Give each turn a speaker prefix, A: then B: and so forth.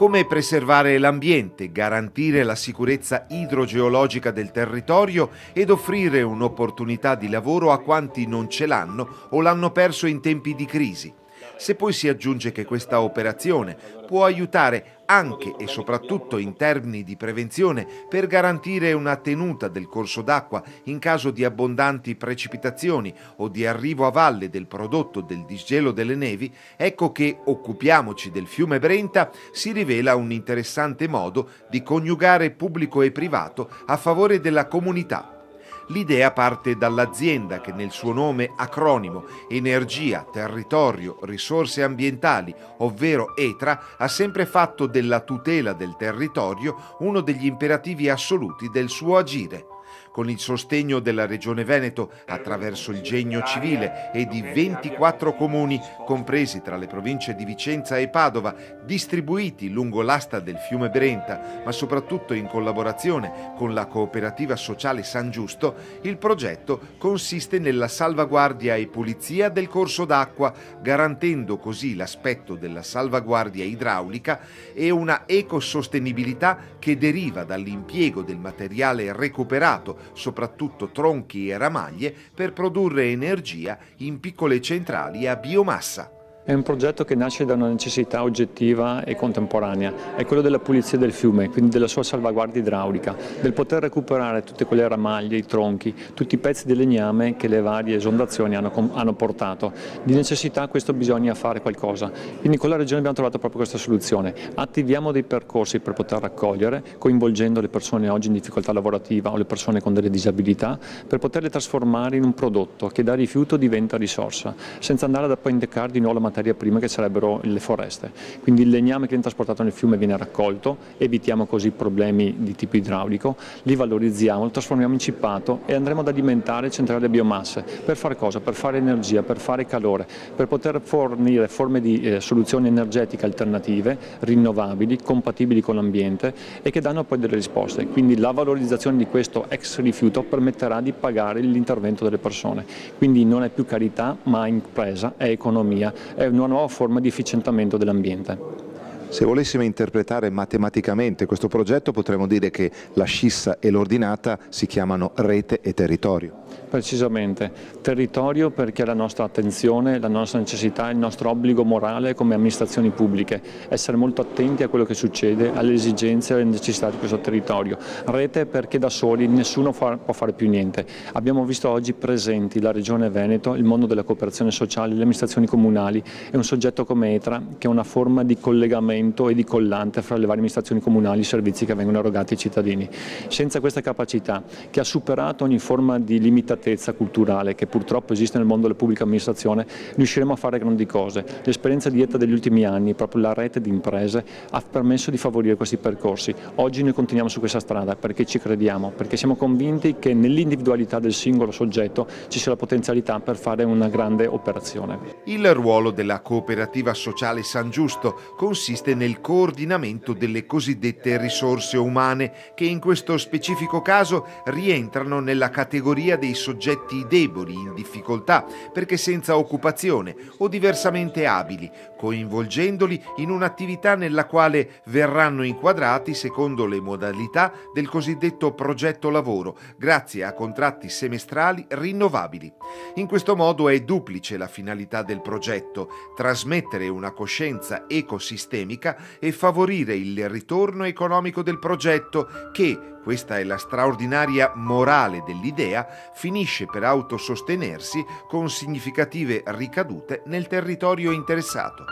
A: Come preservare l'ambiente, garantire la sicurezza idrogeologica del territorio ed offrire un'opportunità di lavoro a quanti non ce l'hanno o l'hanno perso in tempi di crisi. Se poi si aggiunge che questa operazione può aiutare anche e soprattutto in termini di prevenzione per garantire una tenuta del corso d'acqua in caso di abbondanti precipitazioni o di arrivo a valle del prodotto del disgelo delle nevi, ecco che Occupiamoci del fiume Brenta si rivela un interessante modo di coniugare pubblico e privato a favore della comunità. L'idea parte dall'azienda che nel suo nome acronimo Energia, Territorio, Risorse Ambientali, ovvero ETRA, ha sempre fatto della tutela del territorio uno degli imperativi assoluti del suo agire. Con il sostegno della Regione Veneto attraverso il Genio Civile e di 24 comuni, compresi tra le province di Vicenza e Padova, distribuiti lungo l'asta del fiume Brenta, ma soprattutto in collaborazione con la cooperativa sociale San Giusto, il progetto consiste nella salvaguardia e pulizia del corso d'acqua, garantendo così l'aspetto della salvaguardia idraulica e una ecosostenibilità che deriva dall'impiego del materiale recuperato, soprattutto tronchi e ramaglie, per produrre energia in piccole centrali a biomassa.
B: È un progetto che nasce da una necessità oggettiva e contemporanea, è quello della pulizia del fiume, quindi della sua salvaguardia idraulica, del poter recuperare tutte quelle ramaglie, i tronchi, tutti i pezzi di legname che le varie esondazioni hanno portato. Di necessità questo bisogna fare qualcosa, quindi con la Regione abbiamo trovato proprio questa soluzione. Attiviamo dei percorsi per poter raccogliere, coinvolgendo le persone oggi in difficoltà lavorativa o le persone con delle disabilità, per poterle trasformare in un prodotto che da rifiuto diventa risorsa, senza andare a poi indicare di nuovo la materia prima che sarebbero le foreste. Quindi il legname che viene trasportato nel fiume viene raccolto, evitiamo così problemi di tipo idraulico, li valorizziamo, lo trasformiamo in cippato e andremo ad alimentare centrali a biomasse. Per fare cosa? Per fare energia, per fare calore, per poter fornire forme di soluzioni energetiche alternative, rinnovabili, compatibili con l'ambiente e che danno poi delle risposte. Quindi la valorizzazione di questo ex rifiuto permetterà di pagare l'intervento delle persone. Quindi non è più carità ma impresa, è economia, è una nuova forma di efficientamento dell'ambiente.
C: Se volessimo interpretare matematicamente questo progetto potremmo dire che la scissa e l'ordinata si chiamano rete e territorio.
B: Precisamente, territorio perché è la nostra attenzione, la nostra necessità, il nostro obbligo morale come amministrazioni pubbliche, essere molto attenti a quello che succede, alle esigenze e alle necessità di questo territorio. Rete perché da soli nessuno può fare più niente. Abbiamo visto oggi presenti la Regione Veneto, il mondo della cooperazione sociale, le amministrazioni comunali e un soggetto come ETRA che è una forma di collegamento e di collante fra le varie amministrazioni comunali e i servizi che vengono erogati ai cittadini. Senza questa capacità, che ha superato ogni forma di limitatezza culturale che purtroppo esiste nel mondo della pubblica amministrazione, riusciremo a fare grandi cose. L'esperienza di ETA degli ultimi anni, proprio la rete di imprese, ha permesso di favorire questi percorsi. Oggi noi continuiamo su questa strada perché ci crediamo, perché siamo convinti che nell'individualità del singolo soggetto ci sia la potenzialità per fare una grande operazione.
A: Il ruolo della cooperativa sociale San Giusto consiste nel coordinamento delle cosiddette risorse umane che in questo specifico caso rientrano nella categoria dei soggetti deboli, in difficoltà, perché senza occupazione o diversamente abili, coinvolgendoli in un'attività nella quale verranno inquadrati secondo le modalità del cosiddetto progetto lavoro, grazie a contratti semestrali rinnovabili. In questo modo è duplice la finalità del progetto: trasmettere una coscienza ecosistemica e favorire il ritorno economico del progetto che, questa è la straordinaria morale dell'idea, finisce per autosostenersi con significative ricadute nel territorio interessato.